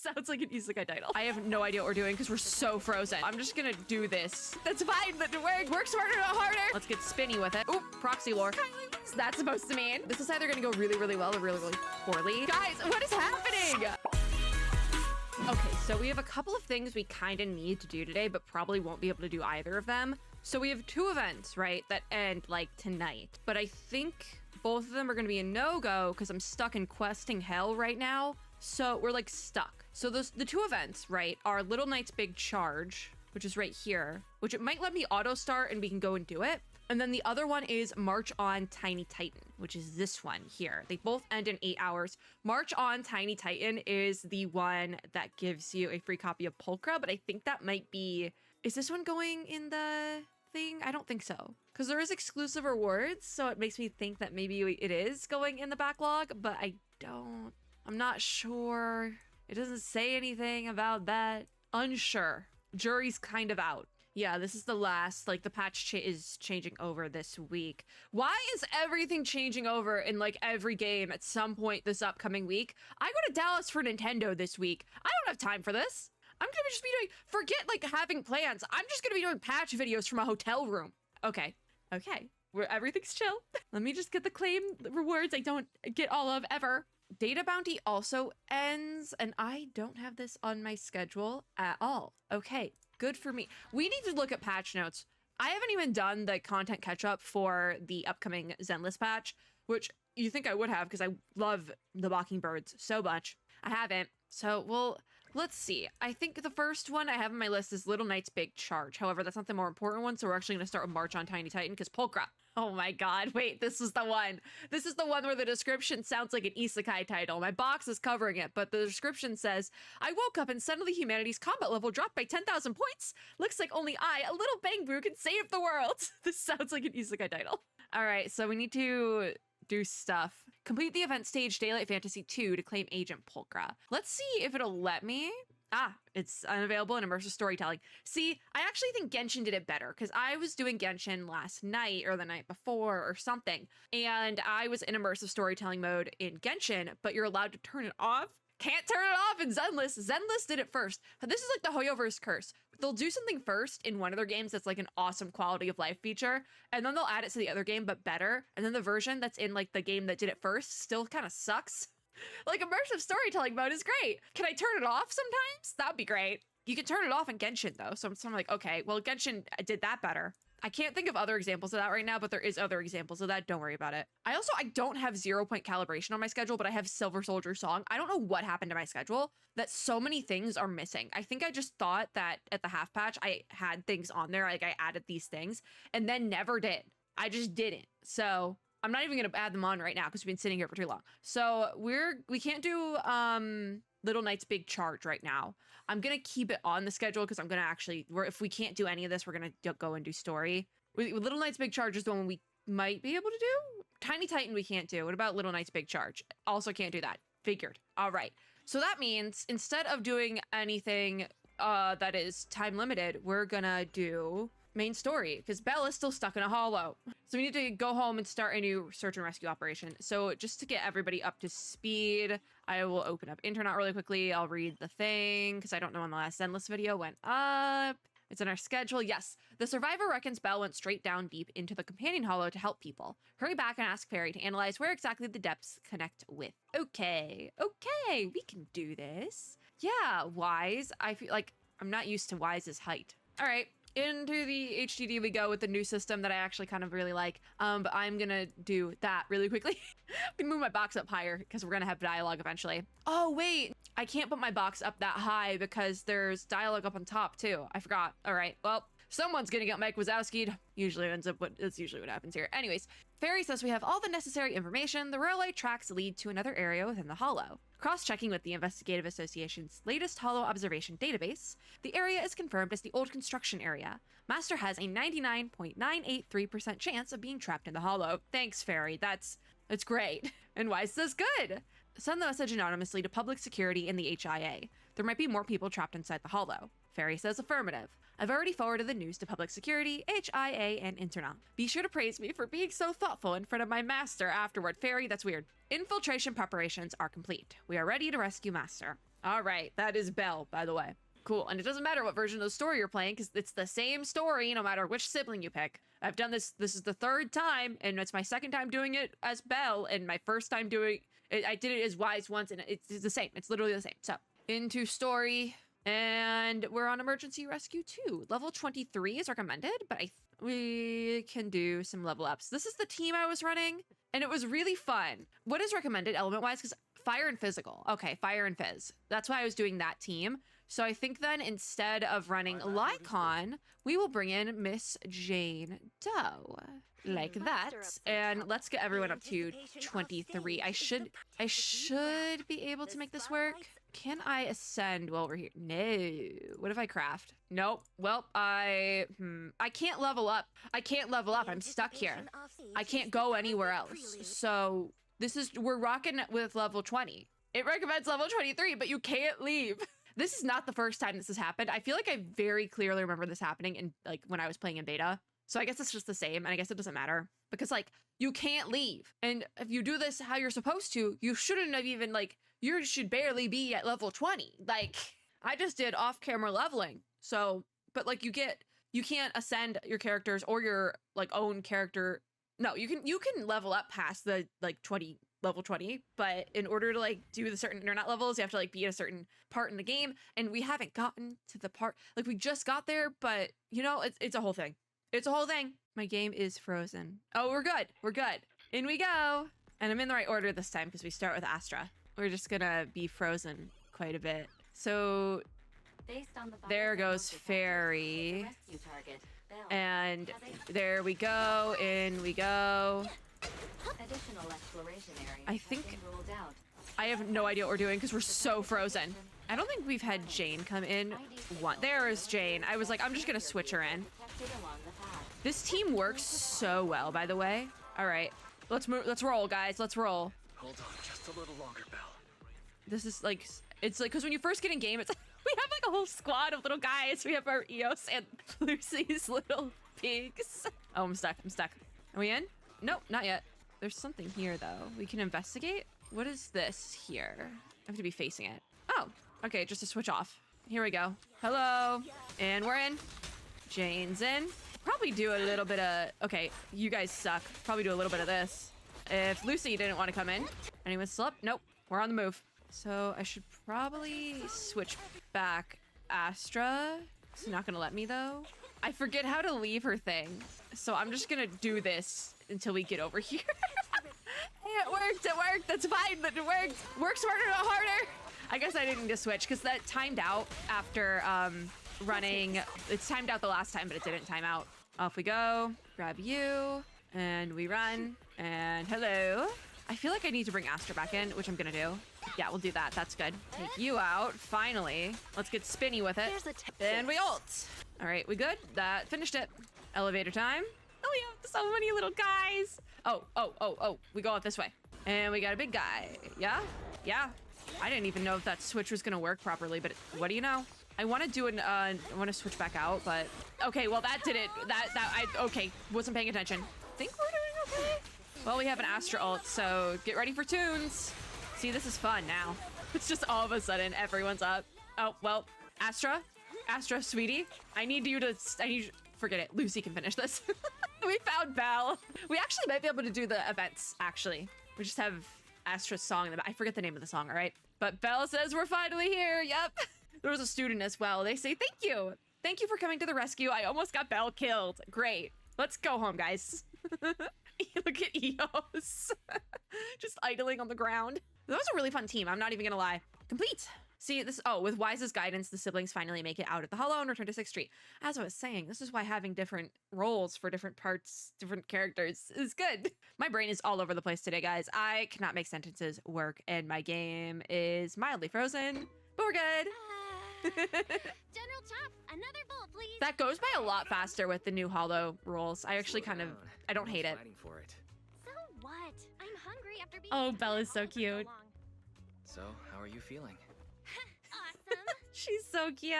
Sounds like an isekai title. I have no idea what we're doing because we're so frozen. I'm just gonna do this. That's fine. That work smarter, not harder. Let's get spinny with it. Oop, proxy lore. What's that supposed to mean? This is either gonna go really, really well or really, really poorly. Guys, what is happening? Okay, so we have a couple of things we kind of need to do today, but probably won't be able to do either of them. So we have 2 events, right, that end like tonight. But I think both of them are gonna be a no-go because I'm stuck in questing hell right now. So we're like stuck. So the 2 events, right, are Little Knight's Big Charge, which is right here, which it might let me auto start and we can go and do it. And then the other one is March on Tiny Titan, which is this one here. They both end in 8 hours. March on Tiny Titan is the one that gives you a free copy of Pulchra, but I think that might be, is this one going in the thing? I don't think so. Because there is exclusive rewards, so it makes me think that maybe it is going in the backlog, but I'm not sure. It doesn't say anything about that. Unsure. Jury's kind of out. Yeah, this is the last, like the patch is changing over this week. Why is everything changing over in like every game at some point this upcoming week? I go to Dallas for Nintendo this week. I don't have time for this. I'm gonna just be doing, forget like having plans. I'm just gonna be doing patch videos from a hotel room. Okay, where everything's chill. Let me just get the claim rewards I don't get all of ever. Data bounty also ends, and I don't have this on my schedule at all. Okay, good for me. We need to look at patch notes. I haven't even done the content catch up for the upcoming Zenless patch, which you think I would have because I love the Mockingbirds so much. I haven't. So, well, let's see. I think the first one I have on my list is Little Knight's Big Charge. However, that's not the more important one, so we're actually going to start with March on Tiny Titan because Pulchra. Oh my god, wait, this is the one. This is the one where the description sounds like an isekai title. My box is covering it, but the description says, I woke up and suddenly humanity's combat level dropped by 10,000 points. Looks like only I, a little bang boo, can save the world. This sounds like an isekai title. All right, so we need to do stuff. Complete the event stage Daylight Fantasy 2 to claim Agent Pulchra. Let's see if it'll let me. It's unavailable in immersive storytelling. See, I actually think Genshin did it better because I was doing Genshin last night or the night before or something, and I was in immersive storytelling mode in Genshin, but you're allowed to turn it off. Can't turn it off in Zenless. Zenless did it first. This is like the HoYoverse curse. They'll do something first in one of their games that's like an awesome quality of life feature, and then they'll add it to the other game, but better. And then the version that's in like the game that did it first still kind of sucks. Like immersive storytelling mode is great. Can I turn it off sometimes? That'd be great. You can turn it off in Genshin though. So I'm like, okay, well, Genshin did that better. I can't think of other examples of that right now, but there is other examples of that. Don't worry about it. I don't have 0-point calibration on my schedule, but I have Silver Soldier Song. I don't know what happened to my schedule that so many things are missing. I think I just thought that at the half patch, I had things on there. Like I added these things and then never did. I just didn't. So I'm not even going to add them on right now because we've been sitting here for too long. So we can't do Little Knight's Big Charge right now. I'm going to keep it on the schedule because I'm going to actually, if we can't do any of this, we're going to go and do story. Little Knight's Big Charge is the one we might be able to do. Tiny Titan we can't do. What about Little Knight's Big Charge? Also can't do that. Figured. All right. So that means instead of doing anything that is time limited, we're going to do main story because Bella's still stuck in a hollow. So we need to go home and start a new search and rescue operation. So just to get everybody up to speed, I will open up internet really quickly. I'll read the thing because I don't know when the last Zenless video went up. It's in our schedule. Yes, the survivor reckons Belle went straight down deep into the companion hollow to help people. Hurry back and ask Fairy to analyze where exactly the depths connect with. Okay, we can do this. Yeah, Wise. I feel like I'm not used to Wise's height. All right. Into the HDD we go with the new system that I actually kind of really like. But I'm gonna do that really quickly. I'm gonna move my box up higher because we're gonna have dialogue eventually. Oh wait, I can't put my box up that high because there's dialogue up on top too. I forgot. All right, well, someone's gonna get Mike Wazowski'd. That's usually what happens here. Anyways, Fairy says we have all the necessary information. The railway tracks lead to another area within the hollow. Cross-checking with the Investigative Association's latest Hollow Observation database, the area is confirmed as the old construction area. Master has a 99.983% chance of being trapped in the Hollow. Thanks, Fairy. That's great. And Wise says good. Send the message anonymously to public security and the HIA. There might be more people trapped inside the Hollow. Fairy says affirmative. I've already forwarded the news to public security, HIA, and internet. Be sure to praise me for being so thoughtful in front of my master afterward. Fairy, that's weird. Infiltration preparations are complete. We are ready to rescue Master. All right, that is Belle, by the way. Cool, and it doesn't matter what version of the story you're playing because it's the same story no matter which sibling you pick. I've done this is the third time, and it's my second time doing it as Belle, and my first time doing it, I did it as Wise once, and it's the same. It's literally the same. So, into story, and we're on Emergency Rescue 2. Level 23 is recommended, but we can do some level ups. This is the team I was running, and it was really fun. What is recommended element-wise? Because fire and physical. Okay, fire and phys. That's why I was doing that team. So I think then instead of running Lycon, we will bring in Miss Jane Doe. Like that. And let's get everyone up to 23. I should be able to make this work. Can I ascend while we're here? No. What if I craft? Nope. Well, I can't level up. I can't level up. I'm stuck here. I can't go anywhere else. So we're rocking with level 20. It recommends level 23, but you can't leave. This is not the first time this has happened. I feel like I very clearly remember this happening in like when I was playing in beta. So I guess it's just the same, and I guess it doesn't matter because like you can't leave. And if you do this how you're supposed to, you shouldn't have even like, you should barely be at level 20. Like I just did off-camera leveling. So, but like you can't ascend your characters or your like own character. No, you can level up past the like level 20, but in order to like do the certain internet levels, you have to like be at a certain part in the game, and we haven't gotten to the part, like we just got there, but you know, it's a whole thing. It's a whole thing. My game is frozen. Oh, we're good. We're good. In we go. And I'm in the right order this time because we start with Astra. We're just gonna be frozen quite a bit. So there goes Fairy. And there we go. In we go. I think I have no idea what we're doing because we're so frozen. I don't think we've had Jane come in. There is Jane. I was like, I'm just gonna switch her in. This team works so well, by the way. All right, let's move. Let's roll, guys. Let's roll. Hold on, just a little longer, Belle. This is like, it's like, because when you first get in game, it's like, we have like a whole squad of little guys. We have our Eos and Lucy's little pigs. Oh, I'm stuck. I'm stuck. Are we in? Nope, not yet. There's something here though. We can investigate. What is this here? I have to be facing it. Oh, okay, just to switch off. Here we go. Hello, and we're in. Jane's in. Probably do a little bit of, okay, you guys suck. Probably do a little bit of this. If Lucy didn't want to come in. Anyone still up? Nope, we're on the move. So I should probably switch back Astra. It's not gonna let me though. I forget how to leave her thing. So I'm just gonna do this until we get over here. It worked, it worked, that's fine, but it worked. Work smarter, not harder. I guess I didn't need to switch because that timed out after running. It's timed out the last time, but it didn't time out. Off we go, grab you, and we run, and hello. I feel like I need to bring Astra back in, which I'm gonna do. Yeah, we'll do that, that's good. Take you out, finally. Let's get spinny with it. And we ult. All right, we good? That finished it. Elevator time. Oh, we have so many little guys. Oh, we go out this way. And we got a big guy. Yeah. I didn't even know if that switch was gonna work properly, but what do you know? I want to do I want to switch back out, but okay, well that did it. Okay, wasn't paying attention. Think we're doing okay? Well, we have an Astra ult, so get ready for tunes. See, this is fun now. It's just all of a sudden everyone's up. Oh, well, Astra, sweetie, I need you, forget it. Lucy can finish this. We found Belle. We actually might be able to do the events, actually. We just have Astra's song in the back. I forget the name of the song, all right? But Belle says we're finally here, yep. There was a student as well. They say, thank you. Thank you for coming to the rescue. I almost got Belle killed. Great. Let's go home, guys. Look at Eos. Just idling on the ground. That was a really fun team. I'm not even gonna lie. Complete. See, with Wise's guidance, the siblings finally make it out of the hollow and return to 6th Street. As I was saying, this is why having different roles for different parts, different characters is good. My brain is all over the place today, guys. I cannot make sentences work, and my game is mildly frozen, but we're good. General Chop, another bowl, please. That goes by a lot faster with the new hollow rules. I actually I don't hate it. For it. So what? I'm hungry after being. Oh, Bella's so cute. So, how are you feeling? Awesome. She's so cute.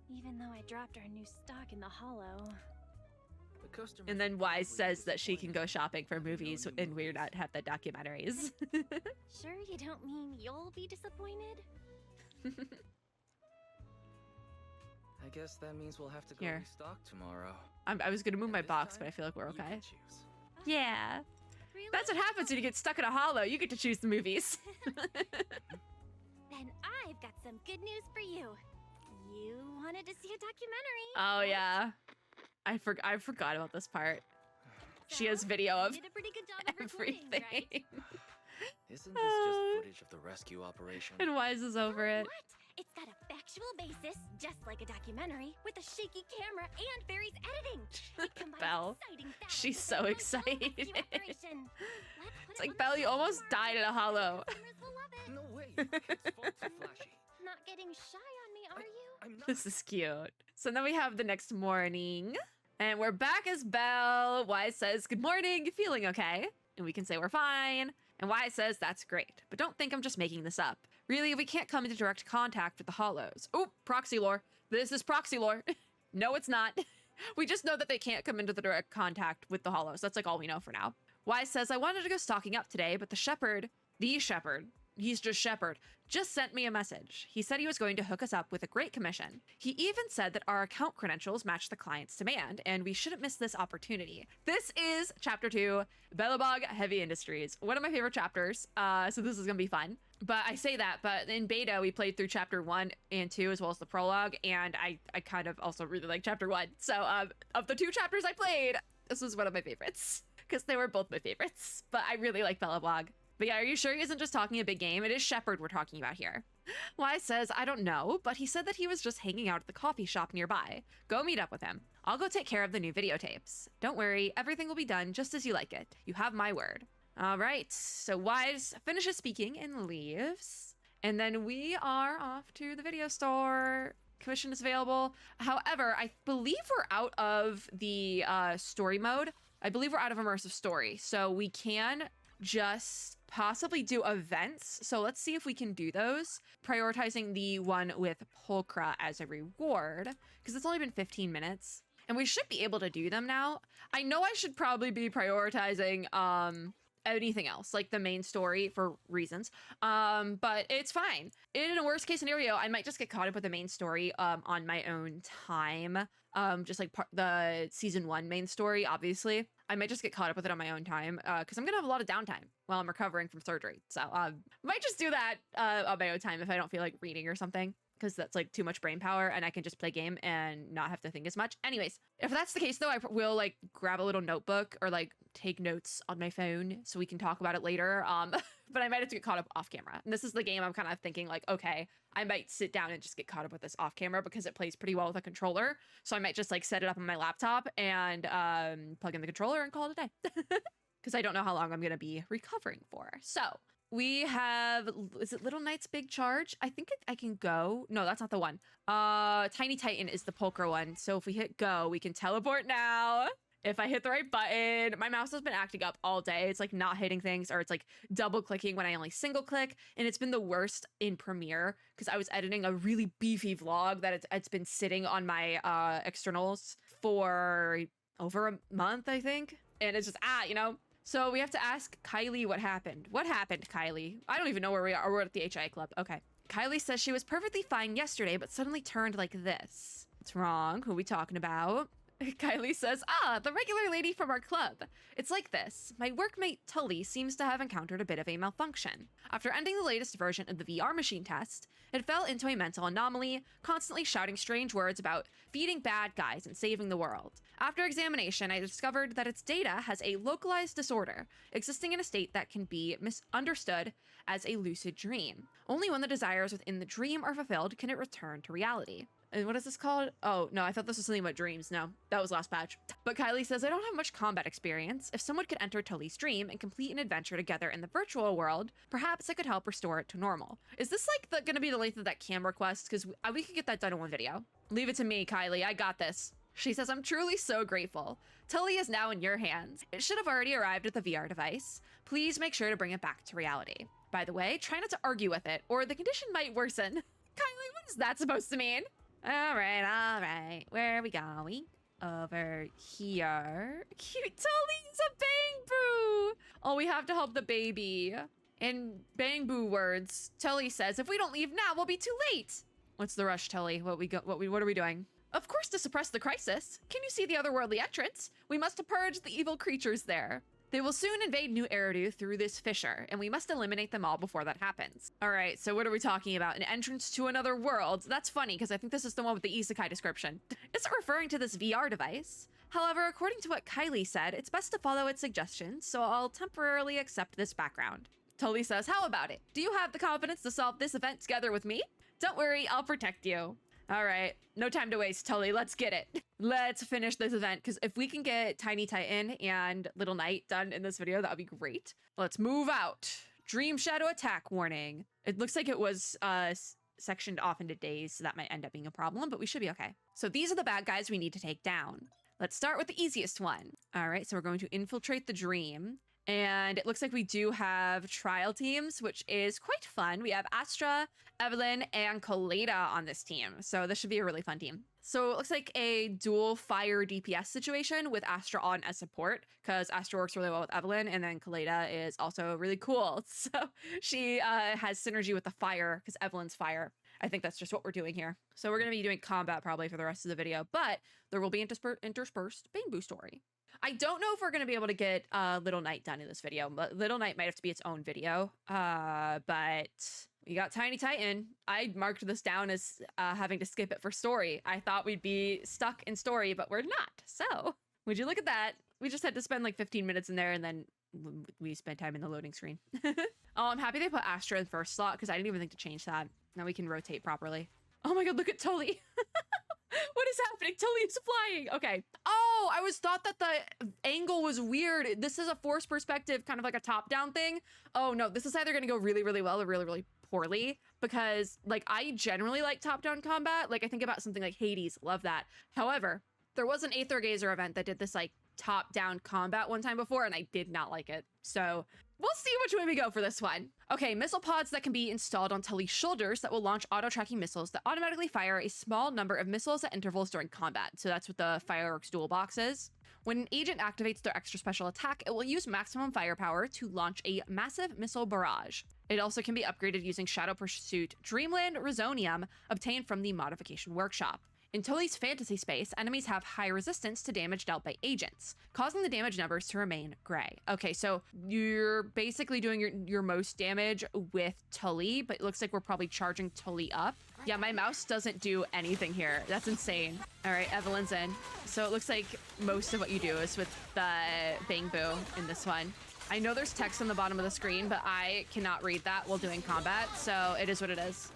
Even though I dropped our new stock in the hollow. The customers And then are Wise probably says that she can go disappointed. shopping for No movies new and we're movies. not have the documentaries. Sure you don't mean you'll be disappointed? I guess that means we'll have to go Here. restock tomorrow. I was gonna move And my this box, time, but I feel like we're you okay. can choose. Yeah. Really? That's what happens when you get stuck in a hollow. You get to choose the movies. Then I've got some good news for you. You wanted to see a documentary. Oh right? yeah. I forgot about this part. She has So, video you of did a pretty good job of recording, everything. right? Isn't this just footage of the rescue operation? And Wise is over it. What? It's got a factual basis, just like a documentary, with a shaky camera and Barry's editing. It combines Belle. exciting facts She's with so the excited. rescue operation. Let's put It's it like, on the Belle, you show almost tomorrow. died in a hollow. Customers will love it. No way. It's far too flashy. Not getting shy on me, are you? I'm not. This is cute. So then we have the next morning. And we're back as Belle. Wise says, good morning, you feeling okay? And we can say we're fine. And Wise says, that's great. But don't think I'm just making this up. Really, we can't come into direct contact with the hollows. Oh, proxy lore. This is proxy lore. No, it's not. We just know that they can't come into the direct contact with the hollows. That's like all we know for now. Wise says, I wanted to go stocking up today, but the shepherd, he's just shepherd, just sent me a message. He said he was going to hook us up with a great commission. He even said that our account credentials match the client's demand, and we shouldn't miss this opportunity. This is chapter 2, Belobog Heavy Industries. One of my favorite chapters, so this is gonna be fun. But I say that, but in beta, we played through chapter 1 and 2, as well as the prologue, and I kind of also really like chapter 1. So of the 2 chapters I played, this was one of my favorites, because they were both my favorites. But I really like Belobog. But yeah, are you sure he isn't just talking a big game? It is Shepard we're talking about here. Wise says, I don't know, but he said that he was just hanging out at the coffee shop nearby. Go meet up with him. I'll go take care of the new videotapes. Don't worry, everything will be done just as you like it. You have my word. All right, so Wise finishes speaking and leaves. And then we are off to the video store. Commission is available. However, I believe we're out of the story mode. I believe we're out of immersive story. So we can just possibly do events. So let's see if we can do those, prioritizing the one with Pulchra as a reward, because it's only been 15 minutes and we should be able to do them now. I know I should probably be prioritizing anything else, like the main story for reasons, but it's fine. In a worst case scenario, I might just get caught up with the main story on my own time, just like the season 1 main story. Obviously I might just get caught up with it on my own time, because I'm gonna have a lot of downtime while I'm recovering from surgery. So might just do that on my own time if I don't feel like reading or something, because that's like too much brain power and I can just play game and not have to think as much. Anyways, if that's the case though, I will like grab a little notebook or like take notes on my phone so we can talk about it later. But I might have to get caught up off camera. And this is the game I'm kind of thinking like, okay, I might sit down and just get caught up with this off camera because it plays pretty well with a controller. So I might just like set it up on my laptop and plug in the controller and call it a day. Because I don't know how long I'm going to be recovering for. So we have, is it Little Knight's Big Charge? I think I can go. No, that's not the one. Tiny Titan is the Pulchra one. So if we hit go, we can teleport now. If I hit the right button, my mouse has been acting up all day. It's like not hitting things, or it's like double clicking when I only single click. And it's been the worst in Premiere because I was editing a really beefy vlog that it's been sitting on my externals for over a month, I think. And it's just, you know. So we have to ask Kylie what happened. What happened, Kylie? I don't even know where we are. We're at the HI Club. Okay. Kylie says she was perfectly fine yesterday, but suddenly turned like this. What's wrong? Who are we talking about? Kylie says, the regular lady from our club. It's like this. My workmate Tully seems to have encountered a bit of a malfunction. After ending the latest version of the VR machine test, it fell into a mental anomaly, constantly shouting strange words about feeding bad guys and saving the world. After examination, I discovered that its data has a localized disorder, existing in a state that can be misunderstood as a lucid dream. Only when the desires within the dream are fulfilled can it return to reality. And what is this called? Oh, no, I thought this was something about dreams. No, that was last patch. But Kylie says, I don't have much combat experience. If someone could enter Tully's dream and complete an adventure together in the virtual world, perhaps I could help restore it to normal. Is this like gonna be the length of that cam request? Because we could get that done in one video. Leave it to me, Kylie. I got this. She says, I'm truly so grateful. Tully is now in your hands. It should have already arrived at the VR device. Please make sure to bring it back to reality. By the way, try not to argue with it, or the condition might worsen. Kylie, what is that supposed to mean? All right. Where are we going? over here. Cute Tully's a Bang Boo. Oh, we have to help the baby. In Bang Boo words, Tully says, if we don't leave now, we'll be too late. What's the rush, Tully? What are we doing? Of course, to suppress the crisis. Can you see the otherworldly entrance? We must purge the evil creatures there. They will soon invade New Eridu through this fissure, and we must eliminate them all before that happens. All right, so what are we talking about? An entrance to another world? That's funny, because I think this is the one with the isekai description. Is it referring to this VR device? However, according to what Kylie said, it's best to follow its suggestions, so I'll temporarily accept this background. Tully says, how about it? Do you have the confidence to solve this event together with me? Don't worry, I'll protect you. All right, no time to waste, Tully. Let's get it. Let's finish this event, because if we can get Tiny Titan and Little Knight done in this video, that would be great. Let's move out. Dream Shadow attack warning. It looks like it was sectioned off into days, so that might end up being a problem, but we should be okay. So these are the bad guys we need to take down. Let's start with the easiest one. All right, so we're going to infiltrate the dream. And it looks like we do have trial teams, which is quite fun. We have Astra, Evelyn, and Kaleda on this team. So this should be a really fun team. So it looks like a dual fire DPS situation with Astra on as support, because Astra works really well with Evelyn, and then Kaleda is also really cool. So she has synergy with the fire, because Evelyn's fire. I think that's just what we're doing here. So we're going to be doing combat probably for the rest of the video, but there will be interspersed Bang Boo story. I don't know if we're going to be able to get Little Knight done in this video, but Little Knight might have to be its own video. But we got Tiny Titan. I marked this down as having to skip it for story. I thought we'd be stuck in story, but we're not. So would you look at that? We just had to spend like 15 minutes in there, and then we spent time in the loading screen. Oh, I'm happy they put Astra in first slot, because I didn't even think to change that. Now we can rotate properly. Oh my god, look at Tully. What is happening? Tully is flying. Okay. Oh, I was thought that the angle was weird. This is a forced perspective, kind of like a top-down thing. Oh no, this is either going to go really, really well or really, really poorly, because like I generally like top-down combat. Like I think about something like Hades, love that. However, there was an Aether Gazer event that did this like top-down combat one time before, and I did not like it. So we'll see which way we go for this one. Okay, missile pods that can be installed on Tully's shoulders that will launch auto-tracking missiles that automatically fire a small number of missiles at intervals during combat. So that's what the Fireworks dual box is. When an agent activates their extra special attack, it will use maximum firepower to launch a massive missile barrage. It also can be upgraded using Shadow Pursuit Dreamland Resonium obtained from the Modification Workshop. In Tully's fantasy space, enemies have high resistance to damage dealt by agents, causing the damage numbers to remain gray. Okay, so you're basically doing your most damage with Tully, but it looks like we're probably charging Tully up. Yeah, my mouse doesn't do anything here. That's insane. All right, Evelyn's in. So it looks like most of what you do is with the Bang Boo in this one. I know there's text on the bottom of the screen, but I cannot read that while doing combat, so it is what it is.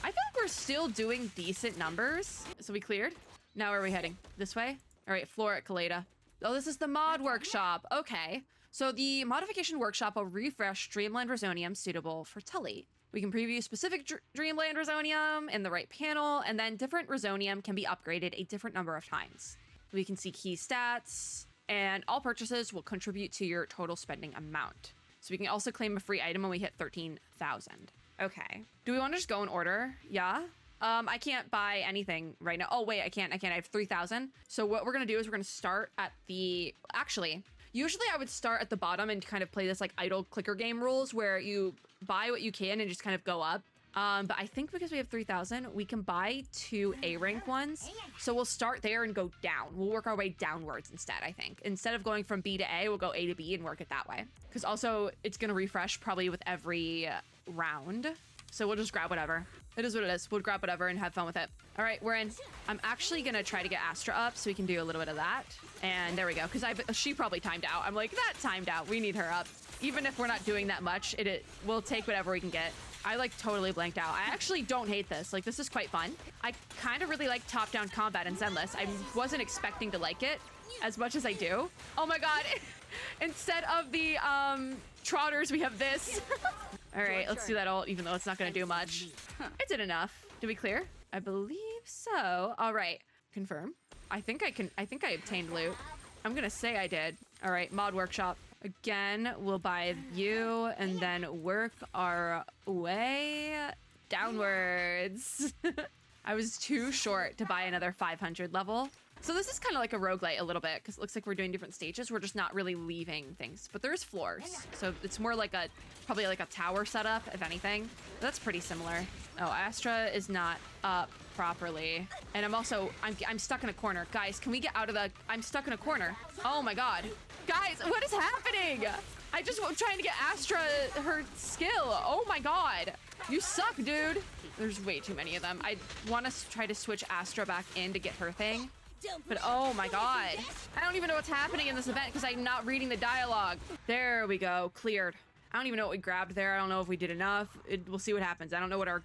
I feel like we're still doing decent numbers. So we cleared. Now where are we heading? This way? All right, floor at Kaleda. Oh, this is the mod workshop. Okay. So the modification workshop will refresh Dreamland Resonium suitable for Tully. We can preview specific Dreamland Resonium in the right panel, and then different Resonium can be upgraded a different number of times. We can see key stats, and all purchases will contribute to your total spending amount. So we can also claim a free item when we hit 13,000. Okay. Do we want to just go in order? Yeah. I can't buy anything right now. Oh, wait, I can't. I have 3,000. So what we're going to do is we're going to start at the... Actually, usually I would start at the bottom and kind of play this like idle clicker game rules where you buy what you can and just kind of go up. But I think because we have 3,000, we can buy 2 A rank ones. So we'll start there and go down. We'll work our way downwards instead, I think. Instead of going from B to A, we'll go A to B and work it that way. Because also it's going to refresh probably with every round. So we'll just grab whatever. It is what it is. We'll grab whatever and have fun with it. All right, we're in. I'm actually going to try to get Astra up so we can do a little bit of that. And there we go. Because she probably timed out. I'm like, that timed out. We need her up. Even if we're not doing that much, we'll take whatever we can get. I like totally blanked out. I actually don't hate this. Like, this is quite fun. I kind of really like top-down combat in Zenless. I wasn't expecting to like it as much as I do. Oh my god. Instead of the trotters, we have this. All right, let's do that ult, even though it's not going to do much. It did enough. Did we clear? I believe so. All right, confirm. I think I obtained loot. I'm going to say I did. All right, mod workshop. Again, we'll buy you and then work our way downwards. I was too short to buy another 500 level. So this is kind of like a roguelite a little bit because it looks like we're doing different stages. We're just not really leaving things, but there's floors. So it's more like probably like a tower setup, if anything. That's pretty similar. Oh, Astra is not up properly. And I'm stuck in a corner. Guys, can we get out of I'm stuck in a corner. Oh my God. Guys, what is happening? I'm trying to get Astra her skill. Oh my God. You suck, dude. There's way too many of them. I want to try to switch Astra back in to get her thing. But oh my God. I don't even know what's happening in this event because I'm not reading the dialogue. There we go. Cleared. I don't even know what we grabbed there. I don't know if we did enough. We'll see what happens. I don't know what our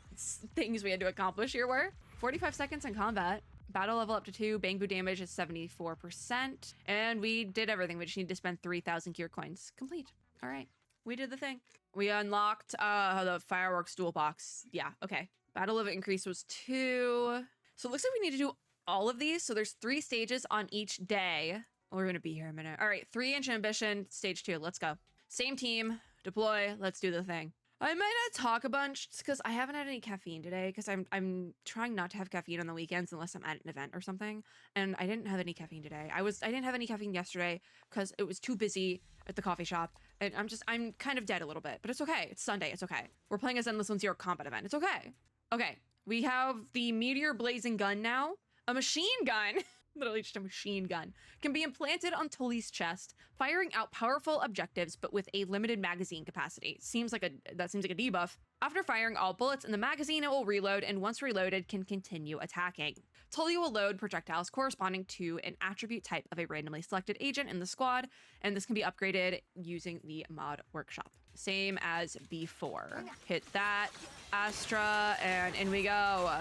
things we had to accomplish here were. 45 seconds in combat. Battle level up to 2. Bangbu damage is 74%. And we did everything. We just need to spend 3,000 gear coins. Complete. All right. We did the thing. We unlocked the fireworks dual box. Yeah, okay. Battle level increase was 2. So it looks like we need to do all of these. So there's 3 stages on each day. We're going to be here a minute. All right, 3-inch ambition, stage 2. Let's go. Same team, deploy. Let's do the thing. I might not talk a bunch because I haven't had any caffeine today because I'm trying not to have caffeine on the weekends unless I'm at an event or something. And I didn't have any caffeine today. I didn't have any caffeine yesterday because it was too busy at the coffee shop. And I'm kind of dead a little bit, but it's okay. It's Sunday. It's okay. We're playing a Zenless Zone Zero combat event. It's okay. Okay. We have the meteor blazing gun now. A machine gun, literally just a machine gun, can be implanted on Tully's chest, firing out powerful objectives, but with a limited magazine capacity. That seems like a debuff. After firing all bullets in the magazine, it will reload, and once reloaded, can continue attacking. Tully will load projectiles corresponding to an attribute type of a randomly selected agent in the squad, and this can be upgraded using the mod workshop. Same as before. Hit that, Astra, and in we go.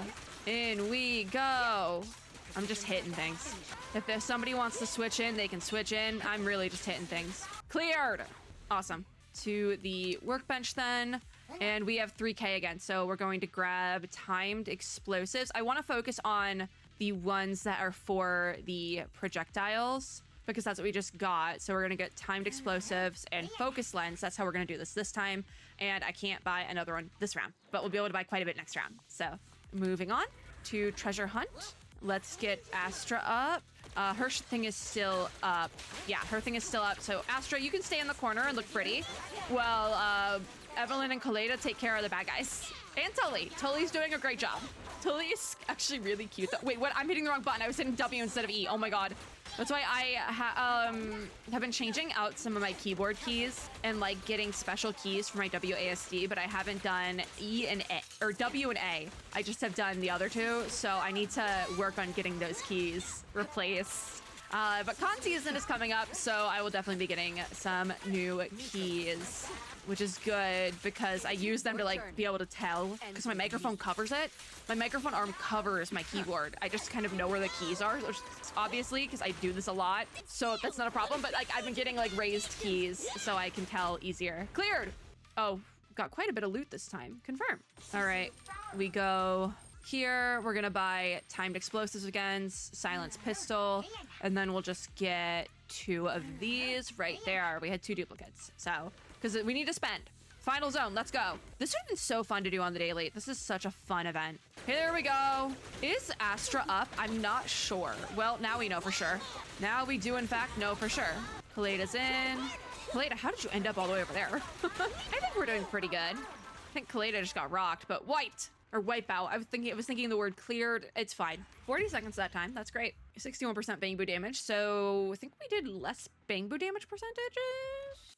In we go. I'm just hitting things. If somebody wants to switch in, they can switch in. I'm really just hitting things. Cleared. Awesome. To the workbench then. And we have 3K again. So we're going to grab timed explosives. I want to focus on the ones that are for the projectiles because that's what we just got. So we're going to get timed explosives and focus lens. That's how we're going to do this time. And I can't buy another one this round, but we'll be able to buy quite a bit next round. So moving on to treasure hunt. Let's get Astra up. Her thing is still up. Yeah, her thing is still up. So Astra, you can stay in the corner and look pretty. Well, Evelyn and Kaleda take care of the bad guys. And Tully. Tully's doing a great job. Tully is actually really cute. Wait, what? I'm hitting the wrong button. I was hitting W instead of E. Oh my God. That's why I have been changing out some of my keyboard keys and like getting special keys for my WASD, but I haven't done E and A or W and A. I just have done the other two, so I need to work on getting those keys replaced. But con season is coming up, so I will definitely be getting some new keys, which is good because I use them to like be able to tell because my microphone covers it. My microphone arm covers my keyboard. I just kind of know where the keys are, obviously, because I do this a lot. So that's not a problem, but like I've been getting like raised keys so I can tell easier. Cleared. Oh, got quite a bit of loot this time. Confirm. All right, we go here. We're gonna buy timed explosives again, silence pistol, and then we'll just get 2 of these right there. We had 2 duplicates, so because we need to spend. Final zone, let's go. This would have been so fun to do on the daily. This is such a fun event. Here we go. Is Astra up? I'm not sure. Well, now we know for sure. Now we do in fact know for sure. Kaleda's in. Kaleda, how did you end up all the way over there? I think we're doing pretty good. I think Kaleda just got rocked, but wiped. Or wipe out. I was thinking the word cleared. It's fine. 40 seconds that time. That's great. 61% Bangbu damage. So I think we did less Bangbu damage percentages,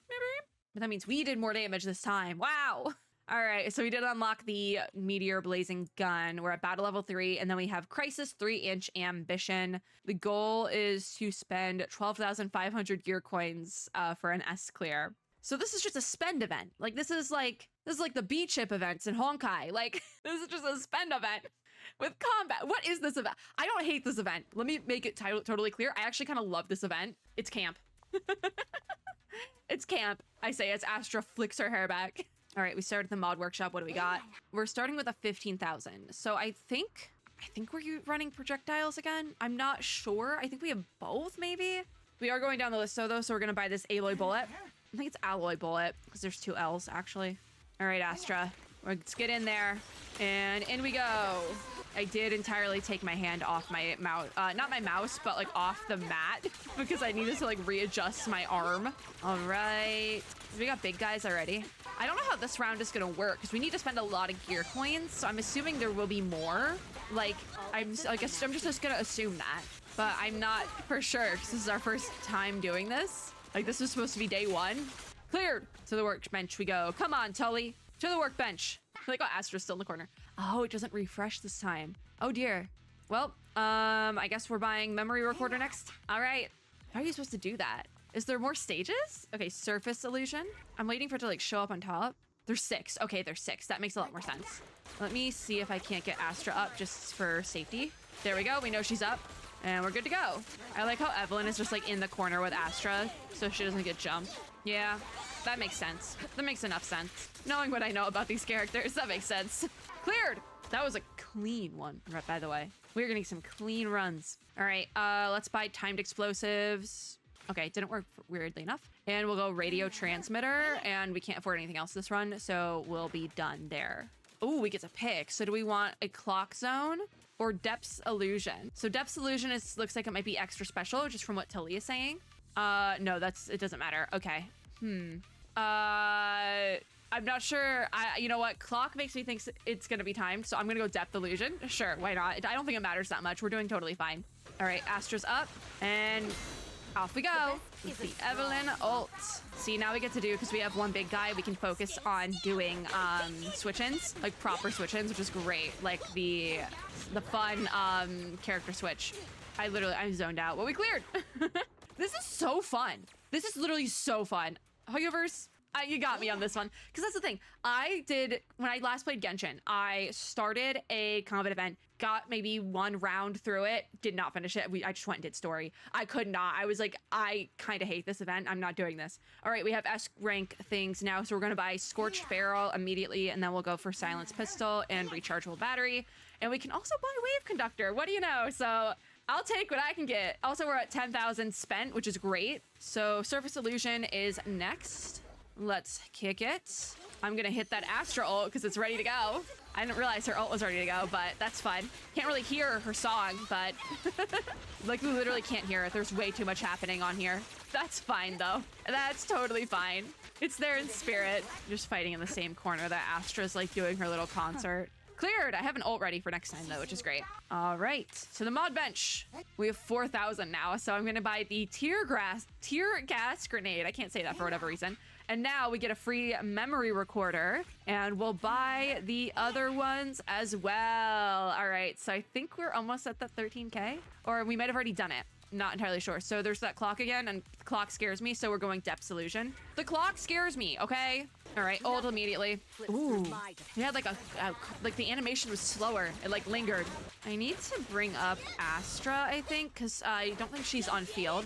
maybe? But that means we did more damage this time. Wow. All right. So we did unlock the meteor blazing gun. We're at battle level 3. And then we have crisis 3-inch ambition. The goal is to spend 12,500 gear coins for an S clear. So this is just a spend event. Like this is like the B-chip events in Honkai. Like this is just a spend event with combat. What is this event? I don't hate this event. Let me make it totally clear. I actually kind of love this event. It's camp. It's camp. I say as Astra flicks her hair back. All right, we started the mod workshop. What do we got? We're starting with a 15,000. So I think we're running projectiles again. I'm not sure. I think we have both maybe. We are going down the list though, so we're gonna buy this alloy bullet. I think it's alloy bullet because there's 2 L's actually. All right, Astra, let's get in there and in we go. I did entirely take my hand off my mouse, not my mouse, but like off the mat because I needed to like readjust my arm. All right, we got big guys already. I don't know how this round is gonna work because we need to spend a lot of gear coins. So I'm assuming there will be more. Like, I'm just gonna assume that, but I'm not for sure because this is our first time doing this. Like, this was supposed to be day one. Cleared. To the workbench we go. Come on, Tully. To the workbench. I like, oh, Astra's still in the corner. Oh, it doesn't refresh this time. Oh dear. Well, I guess we're buying memory recorder next. All right. How are you supposed to do that? Is there more stages? Okay, surface illusion. I'm waiting for it to like show up on top. There's 6. Okay, there's 6. That makes a lot more sense. Let me see if I can't get Astra up just for safety. There we go. We know she's up and we're good to go. I like how Evelyn is just like in the corner with Astra so she doesn't get jumped. Yeah, that makes sense. That makes enough sense. Knowing what I know about these characters, that makes sense. Cleared. That was a clean one, by the way. We're getting some clean runs. All right, let's buy timed explosives. Okay, didn't work weirdly enough. And we'll go radio transmitter, and we can't afford anything else this run, so we'll be done there. Oh, we get to pick. So do we want a clock zone or depths illusion? So depths illusion looks like it might be extra special, just from what Tilly is saying. No, it doesn't matter. Okay. I'm not sure. You know what? Clock makes me think it's gonna be timed, so I'm gonna go depth illusion. Sure, why not? I don't think it matters that much. We're doing totally fine. All right, Astra's up, and off we go. It's the Evelyn ult. See, now we get to do, because we have one big guy, we can focus on doing switch-ins, like proper switch-ins, which is great. Like the fun character switch. I'm zoned out. Well, we cleared. This is so fun. This is literally so fun. HoYoVerse, you got me on this one. Because that's the thing. When I last played Genshin, I started a combat event, got maybe one round through it, did not finish it. I just went and did story. I could not. I was like, I kind of hate this event. I'm not doing this. All right, we have S rank things now. So we're going to buy Scorched Barrel immediately, and then we'll go for Silenced Pistol and Rechargeable Battery. And we can also buy Wave Conductor. What do you know? So I'll take what I can get. Also, we're at 10,000 spent, which is great. So Surface Illusion is next. Let's kick it. I'm gonna hit that Astra ult because it's ready to go. I didn't realize her ult was ready to go, but that's fine. Can't really hear her song, but like we literally can't hear it. There's way too much happening on here. That's fine though. That's totally fine. It's there in spirit. Just fighting in the same corner that Astra's like doing her little concert. Cleared. I have an ult ready for next time though, which is great. All right, so the mod bench. We have 4,000 now, so I'm gonna buy the tear gas grenade. I can't say that for whatever reason. And now we get a free memory recorder, and we'll buy the other ones as well. All right, so I think we're almost at the 13K, or we might have already done it. Not entirely sure. So there's that clock again, and the clock scares me, so we're going Depth Illusion. The clock scares me, okay? All right, ult immediately. Ooh, it had like like the animation was slower. It like lingered. I need to bring up Astra, I think, because I don't think she's on field.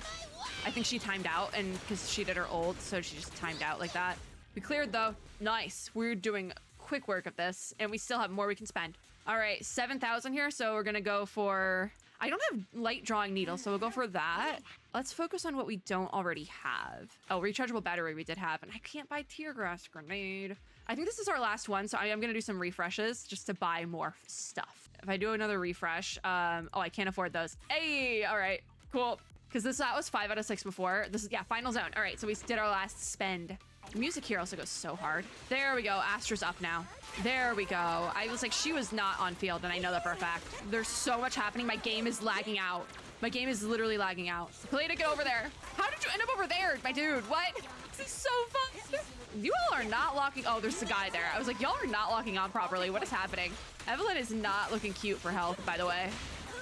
I think she timed out, and because she did her ult, so she just timed out like that. We cleared though. Nice. We're doing quick work of this, and we still have more we can spend. All right, 7,000 here, so we're gonna go for... I don't have light drawing needle, so we'll go for that. Let's focus on what we don't already have. Oh, rechargeable battery we did have, and I can't buy tear gas grenade. I think this is our last one, so I am gonna do some refreshes just to buy more stuff. If I do another refresh, oh, I can't afford those. Hey, all right, cool. Because that was 5 out of 6 before. This is, yeah, final zone. All right, so we did our last spend. The music here also goes so hard. There we go, Astra's up now. There we go. I was like, she was not on field, and I know that for a fact. There's so much happening. My game is lagging out. My game is literally lagging out. Play to get over there. How did you end up over there, my dude? What? This is so fun. You all are not locking. Oh, there's a guy there. I was like, y'all are not locking on properly. What is happening? Evelyn is not looking cute for health, by the way.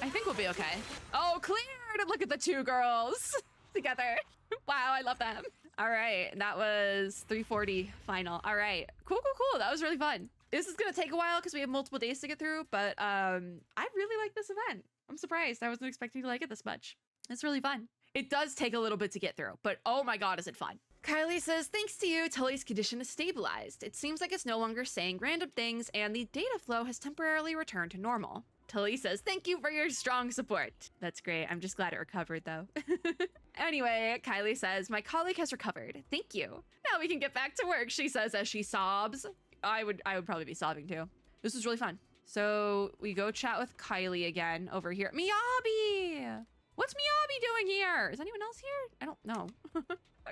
I think we'll be okay. Oh, cleared. Look at the two girls together. Wow, I love them. All right, that was 340 final. All right, cool. That was really fun. This is gonna take a while because we have multiple days to get through, but I really like this event. I'm surprised. I wasn't expecting to like it this much. It's really fun. It does take a little bit to get through, but oh my God, is it fun. Kylie says, thanks to you, Tully's condition is stabilized. It seems like it's no longer saying random things and the data flow has temporarily returned to normal. Tully says, thank you for your strong support. That's great. I'm just glad it recovered though. Anyway, Kylie says, my colleague has recovered. Thank you. Now we can get back to work, she says as she sobs. I would probably be sobbing too. This was really fun. So we go chat with Kylie again over here. Miyabi! What's Miyabi doing here? Is anyone else here? I don't know.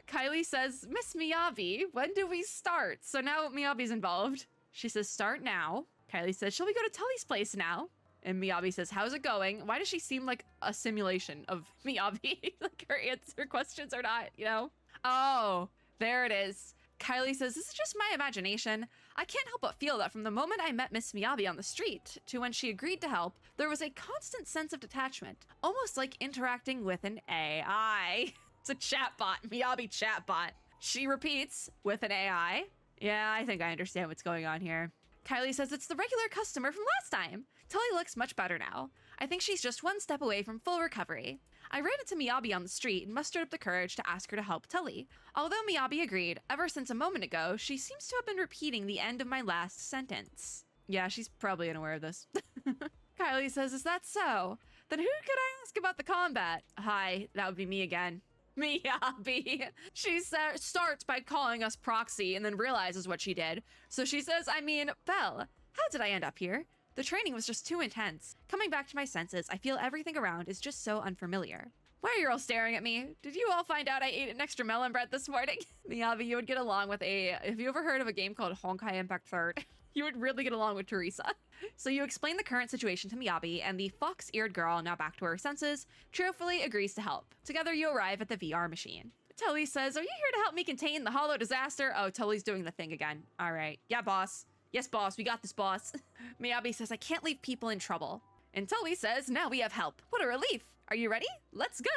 Kylie says, Miss Miyabi, when do we start? So now Miyabi's involved. She says, start now. Kylie says, shall we go to Tully's place now? And Miyabi says, how's it going? Why does she seem like a simulation of Miyabi? Like her questions are not, you know? Oh, there it is. Kylie says, this is just my imagination. I can't help but feel that from the moment I met Miss Miyabi on the street to when she agreed to help, there was a constant sense of detachment, almost like interacting with an AI. It's a chatbot, Miyabi chatbot. She repeats with an AI. Yeah, I think I understand what's going on here. Kylie says it's the regular customer from last time. Tully looks much better now. I think she's just one step away from full recovery. I ran into Miyabi on the street and mustered up the courage to ask her to help Tully. Although Miyabi agreed, ever since a moment ago, she seems to have been repeating the end of my last sentence. Yeah, she's probably unaware of this. Kylie says, is that so? Then who could I ask about the combat? Hi, that would be me again. Miyabi. She starts by calling us proxy and then realizes what she did. So she says, I mean, Belle, how did I end up here? The training was just too intense. Coming back to my senses, I feel everything around is just so unfamiliar. Why are you all staring at me? Did you all find out I ate an extra melon bread this morning? Miyabi, you would get along with have you ever heard of a game called Honkai Impact 3rd? You would really get along with Teresa. So you explain the current situation to Miyabi, and the fox-eared girl, now back to her senses, cheerfully agrees to help. Together you arrive at the VR machine. Tully says, are you here to help me contain the hollow disaster? Oh, Tully's doing the thing again. All right. Yeah, boss. Yes, boss. We got this, boss. Miyabi says, I can't leave people in trouble. And Tully says, now we have help. What a relief. Are you ready? Let's go.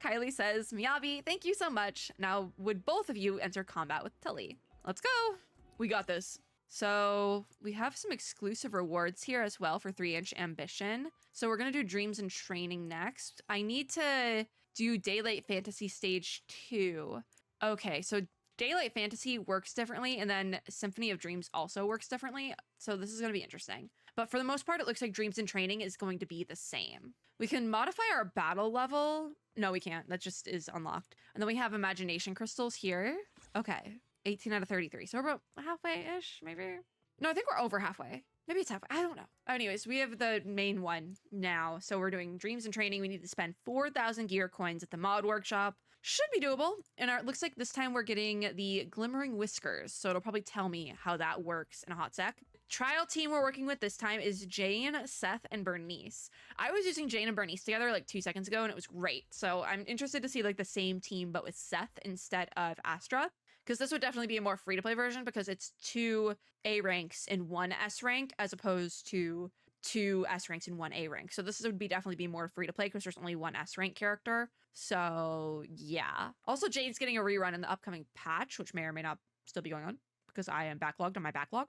Kylie says, Miyabi, thank you so much. Now, would both of you enter combat with Tully? Let's go. We got this. So we have some exclusive rewards here as well for 3-inch ambition. So we're going to do dreams and training next. I need to do Daylight Fantasy Stage 2. Okay, so Daylight Fantasy works differently, and then Symphony of Dreams also works differently. So this is going to be interesting. But for the most part, it looks like Dreams and Training is going to be the same. We can modify our battle level. No, we can't. That just is unlocked. And then we have Imagination Crystals here. Okay. 18 out of 33. So we're about halfway-ish, maybe? No, I think we're over halfway. Maybe it's halfway. I don't know. Anyways, we have the main one now. So we're doing Dreams and Training. We need to spend 4,000 gear coins at the mod workshop. Should be doable. And it looks like this time we're getting the Glimmering Whiskers. So it'll probably tell me how that works in a hot sec. Trial team we're working with this time is Jane, Seth, and Bernice. I was using Jane and Bernice together like 2 seconds ago, and it was great. So I'm interested to see like the same team, but with Seth instead of Astra. Because this would definitely be a more free-to-play version because it's 2 A ranks in 1 S rank as opposed to 2 S ranks in 1 A rank. So this would definitely be more free-to-play because there's only 1 S rank character. So yeah. Also, Jade's getting a rerun in the upcoming patch, which may or may not still be going on because I am backlogged on my backlog.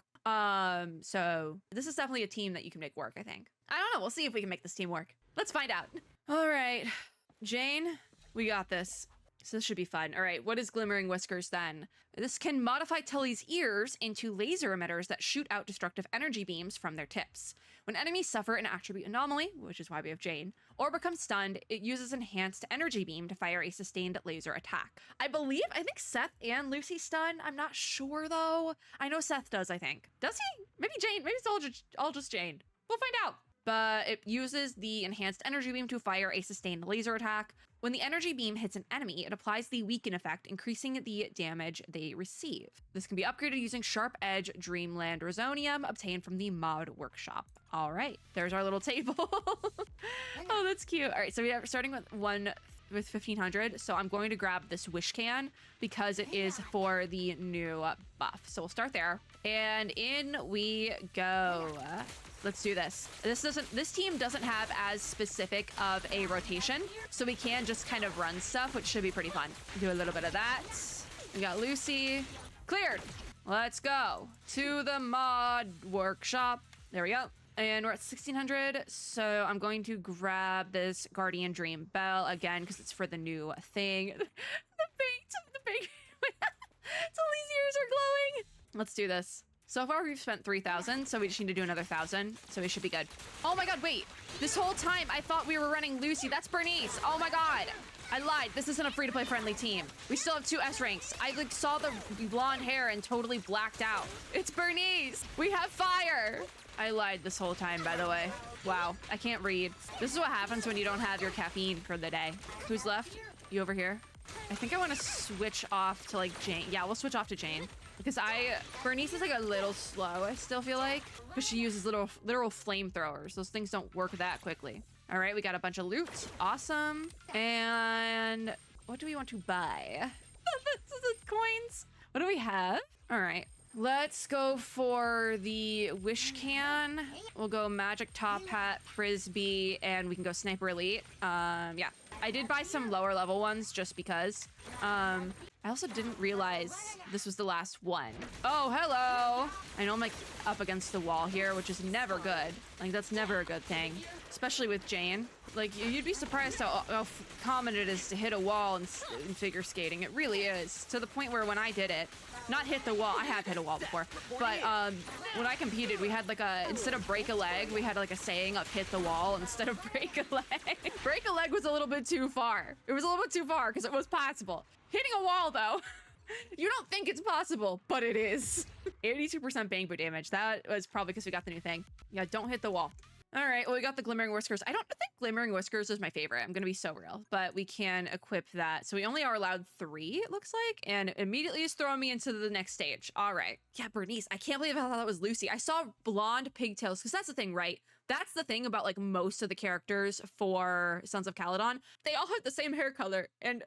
So this is definitely a team that you can make work, I think. I don't know. We'll see if we can make this team work. Let's find out. All right. Jane, we got this. So this should be fun. All right, what is Glimmering Whiskers then? This can modify Tully's ears into laser emitters that shoot out destructive energy beams from their tips. When enemies suffer an attribute anomaly, which is why we have Jane, or become stunned, it uses enhanced energy beam to fire a sustained laser attack. I think Seth and Lucy stun. I'm not sure though. I know Seth does, I think. Does he? Maybe Jane. Maybe it's all just Jane. We'll find out. But it uses the enhanced energy beam to fire a sustained laser attack. When the energy beam hits an enemy, it applies the weaken effect, increasing the damage they receive. This can be upgraded using Sharp Edge Dreamland Resonium, obtained from the mod workshop. All right, there's our little table. Oh, that's cute. All right, so we are starting with 1,500. So I'm going to grab this wish can because it is for the new buff. So we'll start there, and in we go. Let's do this. This team doesn't have as specific of a rotation, so we can just kind of run stuff, which should be pretty fun. Do a little bit of that. We got Lucy. Cleared. Let's go to the mod workshop. There we go. And we're at 1,600, so I'm going to grab this Guardian Dream Bell again because it's for the new thing. the big Tully's ears are glowing. Let's do this. So far, we've spent 3,000, so we just need to do another 1,000, so we should be good. Oh my god, wait. This whole time, I thought we were running Lucy. That's Bernice. Oh my god. I lied. This isn't a free-to-play friendly team. We still have 2 S ranks. I like saw the blonde hair and totally blacked out. It's Bernice. We have fire. I lied this whole time, by the way. Wow, I can't read. This is what happens when you don't have your caffeine for the day. Who's left? You over here? I think I want to switch off to like Jane. Yeah, we'll switch off to Jane. Because Bernice is like a little slow, I still feel like. Because she uses literal flamethrowers. Those things don't work that quickly. All right, we got a bunch of loot. Awesome. And what do we want to buy? This is coins. What do we have? All right. Let's go for the wish can. We'll go magic top hat, frisbee, and we can go sniper elite. Yeah. I did buy some lower level ones just because. I also didn't realize this was the last one. Oh, hello. I know I'm like up against the wall here, which is never good. Like that's never a good thing, especially with Jane. Like you'd be surprised how common it is to hit a wall in figure skating. It really is, to the point where when I did it, not hit the wall, I have hit a wall before, but when I competed, we had like instead of break a leg, we had like a saying of hit the wall instead of break a leg. Break a leg was a little bit too far. It was a little bit too far because it was possible. Hitting a wall though, you don't think it's possible, but it is. 82% bang boot damage. That was probably because we got the new thing. Yeah, don't hit the wall. All right, well, we got the Glimmering Whiskers. I don't think Glimmering Whiskers is my favorite. I'm gonna be so real, but we can equip that. So we only are allowed 3, it looks like, and immediately is throwing me into the next stage. All right. Yeah, Bernice, I can't believe I thought that was Lucy. I saw blonde pigtails, because that's the thing, right? That's the thing about like most of the characters for Sons of Caledon. They all have the same hair color, and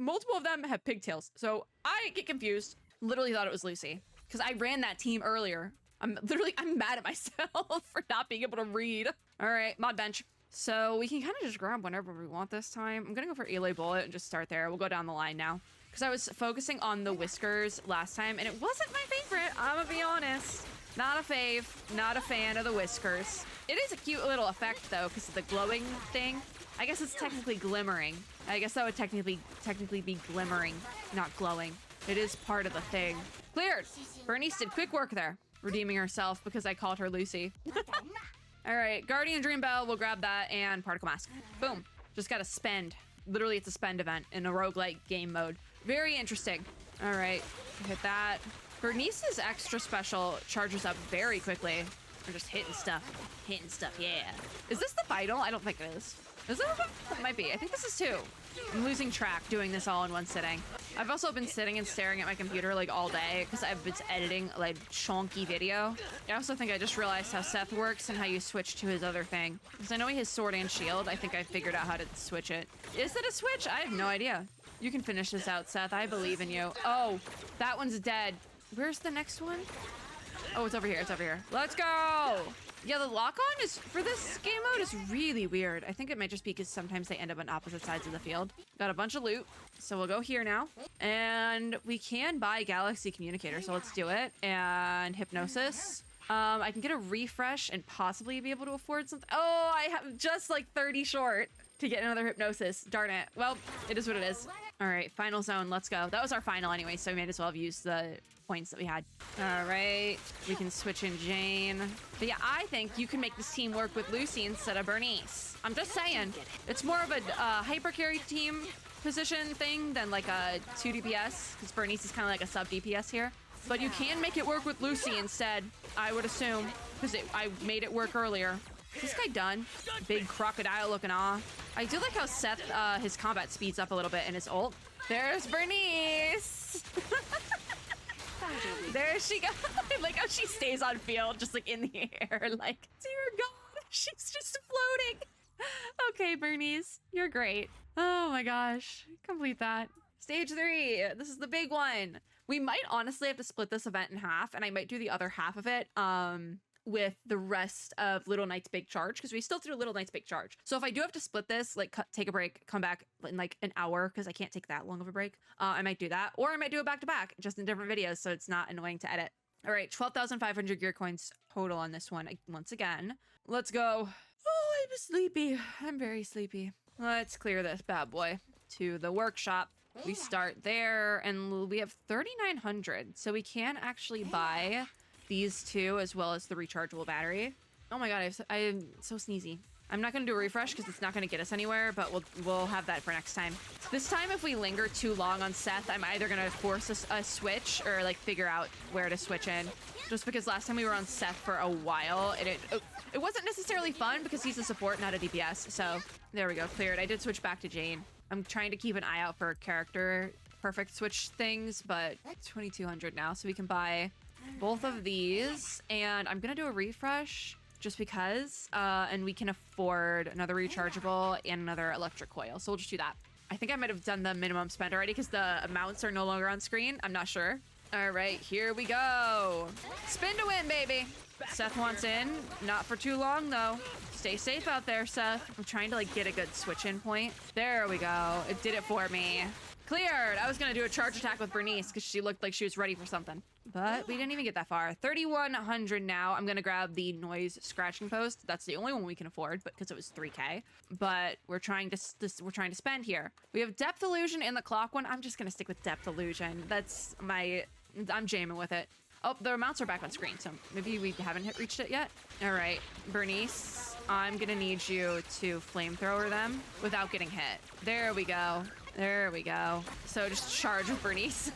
multiple of them have pigtails. So I get confused. Literally thought it was Lucy, because I ran that team earlier. I'm mad at myself for not being able to read. All right, mod bench. So we can kind of just grab whenever we want this time. I'm gonna go for Eloy Bullet and just start there. We'll go down the line now. Because I was focusing on the whiskers last time and it wasn't my favorite, I'm gonna be honest. Not a fave, not a fan of the whiskers. It is a cute little effect though, because of the glowing thing. I guess it's technically glimmering. I guess that would technically be glimmering, not glowing. It is part of the thing. Cleared. Bernice did quick work there. Redeeming herself because I called her Lucy. All right, Guardian Dream Bell, we'll grab that, and Particle Mask. Boom. Just gotta spend. Literally, it's a spend event in a roguelike game mode. Very interesting. All right, hit that. Bernice's extra special charges up very quickly. We're just hitting stuff, yeah. Is this the final? I don't think it is. Is it? It might be. I think this is 2. I'm losing track doing this all in one sitting. I've also been sitting and staring at my computer like all day because I've been editing like chonky video. I also think I just realized how Seth works and how you switch to his other thing. Because I know he has sword and shield. I think I figured out how to switch it. Is it a switch? I have no idea. You can finish this out, Seth. I believe in you. Oh, that one's dead. Where's the next one? Oh, it's over here. It's over here. Let's go. Yeah, the lock-on is for this game mode is really weird. I think it might just be because sometimes they end up on opposite sides of the field. Got a bunch of loot, so we'll go here now. And we can buy Galaxy Communicator, so let's do it. And Hypnosis. I can get a refresh and possibly be able to afford something. Oh, I have just like 30 short to get another Hypnosis. Darn it. Well, it is what it is. All right, final zone. Let's go. That was our final anyway, so we might as well have used the points that we had. All right, we can switch in Jane. But yeah, I think you can make this team work with Lucy instead of Bernice. I'm just saying. It's more of a hyper carry team position thing than like a 2 DPS, because Bernice is kind of like a sub DPS here. But you can make it work with Lucy instead, I would assume, because I made it work earlier. Is this guy done? Big crocodile looking off. I do like how Seth, his combat speeds up a little bit in his ult. There's Bernice! There she goes. Like how she stays on field, just like in the air. Like, dear God, she's just floating. Okay, Bernice, you're great. Oh my gosh, complete that. Stage 3, this is the big one. We might honestly have to split this event in half, and I might do the other half of it with the rest of Little Knight's Big Charge, because we still threw Little Knight's Big Charge. So if I do have to split this, like take a break, come back in like an hour, because I can't take that long of a break, I might do that. Or I might do it back to back, just in different videos, so it's not annoying to edit. All right, 12,500 gear coins total on this one, once again. Let's go. Oh, I'm sleepy. I'm very sleepy. Let's clear this bad boy to the workshop. We start there, and we have 3,900, so we can actually buy these two as well as the rechargeable battery. Oh my god, I am so sneezy. I'm not gonna do a refresh because it's not gonna get us anywhere, but we'll have that for next time. This time, if we linger too long on Seth, I'm either gonna force a switch or like figure out where to switch in. Just because last time we were on Seth for a while, and it wasn't necessarily fun because he's a support, not a DPS. So there we go, cleared. I did switch back to Jane. I'm trying to keep an eye out for character perfect switch things, but 2,200 now, so we can buy both of these. And I'm gonna do a refresh just because, and we can afford another rechargeable and another electric coil. So we'll just do that. I think I might have done the minimum spend already because the amounts are no longer on screen. I'm not sure. All right, here we go. Spin to win, baby. Seth wants in. Not for too long, though. Stay safe out there, Seth. I'm trying to, like, get a good switch-in point. There we go. It did it for me. Cleared. I was going to do a charge attack with Bernice because she looked like she was ready for something. But we didn't even get that far. 3,100 now. I'm going to grab the noise scratching post. That's the only one we can afford, but because it was 3K. But we're trying to spend here. We have depth illusion and the clock one. I'm just going to stick with depth illusion. I'm jamming with it. Oh, the amounts are back on screen, so maybe we haven't reached it yet. All right, Bernice, I'm gonna need you to flamethrower them without getting hit. There we go. There we go. So just charge with Bernice.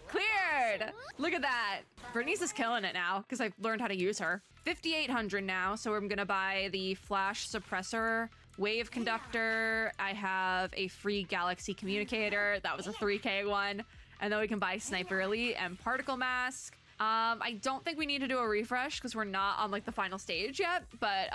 Cleared! Look at that. Bernice is killing it now because I've learned how to use her. 5,800 now, so I'm gonna buy the flash suppressor, wave conductor. I have a free galaxy communicator. That was a 3K one. And then we can buy Sniper Elite and Particle Mask. I don't think we need to do a refresh because we're not on like the final stage yet, but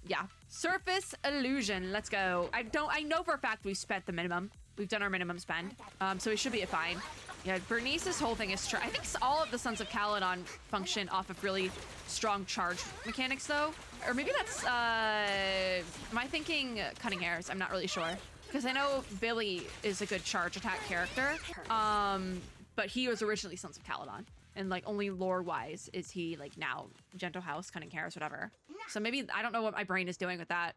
yeah. Surface Illusion, let's go. I know for a fact we've spent the minimum. We've done our minimum spend, so we should be fine. Yeah, Bernice's whole thing is I think all of the Sons of Caledon function off of really strong charge mechanics though. Or maybe that's, am I thinking Cutting Hairs? I'm not really sure. Because I know Billy is a good charge attack character, but he was originally Sons of Caledon. And like only lore-wise is he like now Gentle House, Cunning Hairs, whatever. So maybe, I don't know what my brain is doing with that.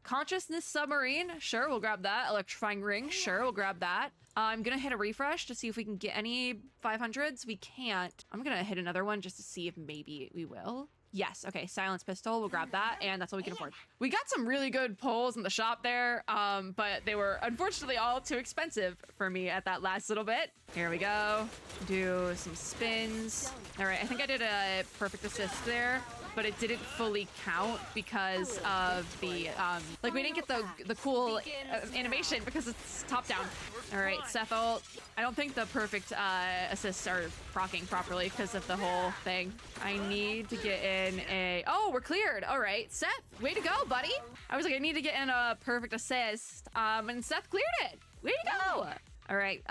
Consciousness Submarine, sure, we'll grab that. Electrifying Ring, sure, we'll grab that. I'm gonna hit a refresh to see if we can get any 500s. We can't. I'm gonna hit another one just to see if maybe we will. Yes, okay, Silence Pistol, we'll grab that, and that's all we can afford. We got some really good pulls in the shop there, but they were unfortunately all too expensive for me at that last little bit. Here we go, do some spins. All right, I think I did a perfect assist there, but it didn't fully count because of the, like we didn't get the cool animation because it's top down. All right, Seth ult. I don't think the perfect assists are proccing properly because of the whole thing. I need to get in a, oh, we're cleared. All right, Seth, way to go, buddy. I was like, I need to get in a perfect assist, and Seth cleared it. Way to go. All right,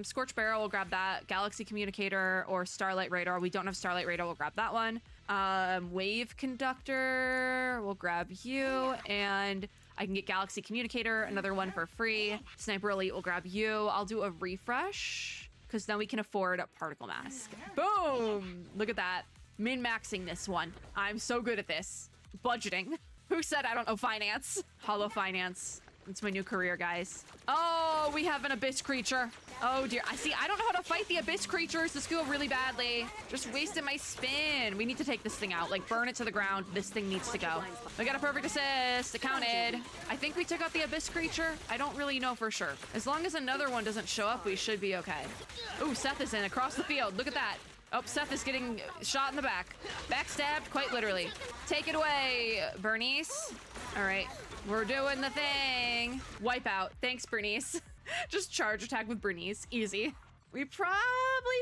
Scorch Barrel, we'll grab that. Galaxy Communicator or Starlight Radar. We don't have Starlight Radar, we'll grab that one. Wave Conductor, we'll grab you, and I can get Galaxy Communicator, another one for free. Sniper Elite will grab you. I'll do a refresh, because then we can afford a Particle Mask. Boom! Look at that. Min-maxing this one. I'm so good at this. Budgeting. Who said I don't know finance? Hollow Finance. It's my new career, guys. Oh, we have an Abyss Creature. Oh dear, I don't know how to fight the Abyss Creatures. This go really badly. Just wasted my spin. We need to take this thing out, like burn it to the ground. This thing needs to go. We got a perfect assist, it counted. I think we took out the Abyss Creature. I don't really know for sure. As long as another one doesn't show up, we should be okay. Ooh, Seth is in across the field, look at that. Oh, Seth is getting shot in the back. Backstabbed, quite literally. Take it away, Bernice. All right, we're doing the thing. Wipeout, thanks, Bernice. Just charge attack with Bernice, easy. We probably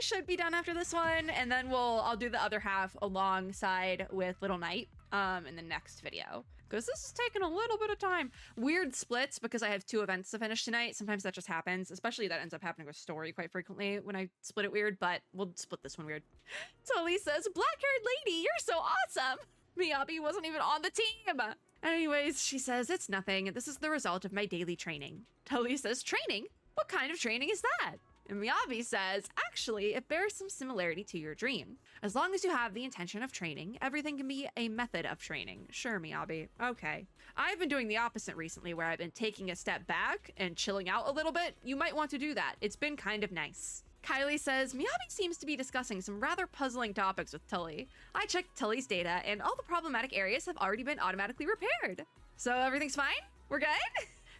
should be done after this one, and then I'll do the other half alongside with Little Knight in the next video. Because this is taking a little bit of time. Weird splits because I have 2 events to finish tonight. Sometimes that just happens, especially that ends up happening with story quite frequently when I split it weird, but we'll split this one weird. Tully says, black-haired lady, you're so awesome. Miyabi wasn't even on the team. Anyways, she says, it's nothing. This is the result of my daily training. Tully says, training? What kind of training is that? And Miyabi says, actually, it bears some similarity to your dream. As long as you have the intention of training, everything can be a method of training. Sure, Miyabi. Okay. I've been doing the opposite recently, where I've been taking a step back and chilling out a little bit. You might want to do that. It's been kind of nice. Kylie says, Miyabi seems to be discussing some rather puzzling topics with Tully. I checked Tully's data, and all the problematic areas have already been automatically repaired. So everything's fine? We're good?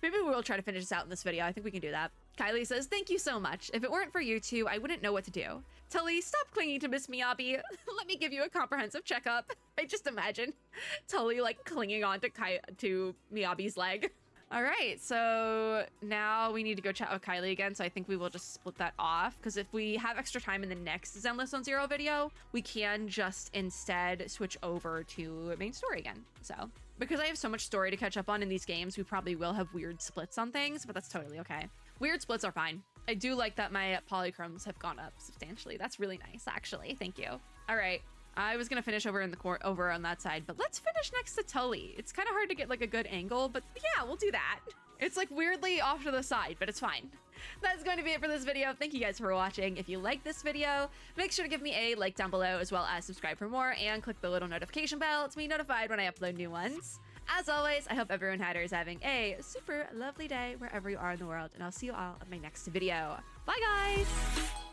Maybe we'll try to finish this out in this video. I think we can do that. Kylie says, thank you so much. If it weren't for you two, I wouldn't know what to do. Tully, stop clinging to Miss Miyabi. Let me give you a comprehensive checkup. I just imagine Tully like clinging on to Miyabi's leg. All right, so now we need to go chat with Kylie again, so I think we will just split that off, because if we have extra time in the next Zenless Zone Zero video, we can just instead switch over to main story again. So, because I have so much story to catch up on in these games, we probably will have weird splits on things, but that's totally okay. Weird splits are fine. I do like that my polychromes have gone up substantially. That's really nice, actually. Thank you. All right. I was gonna finish over in the court over on that side, but let's finish next to Tully. It's kind of hard to get like a good angle, but yeah, we'll do that. It's like weirdly off to the side, but it's fine. That's going to be it for this video. Thank you guys for watching. If you like this video, make sure to give me a like down below, as well as subscribe for more and click the little notification bell to be notified when I upload new ones. As always, I hope everyone is having a super lovely day wherever you are in the world, and I'll see you all in my next video. Bye guys!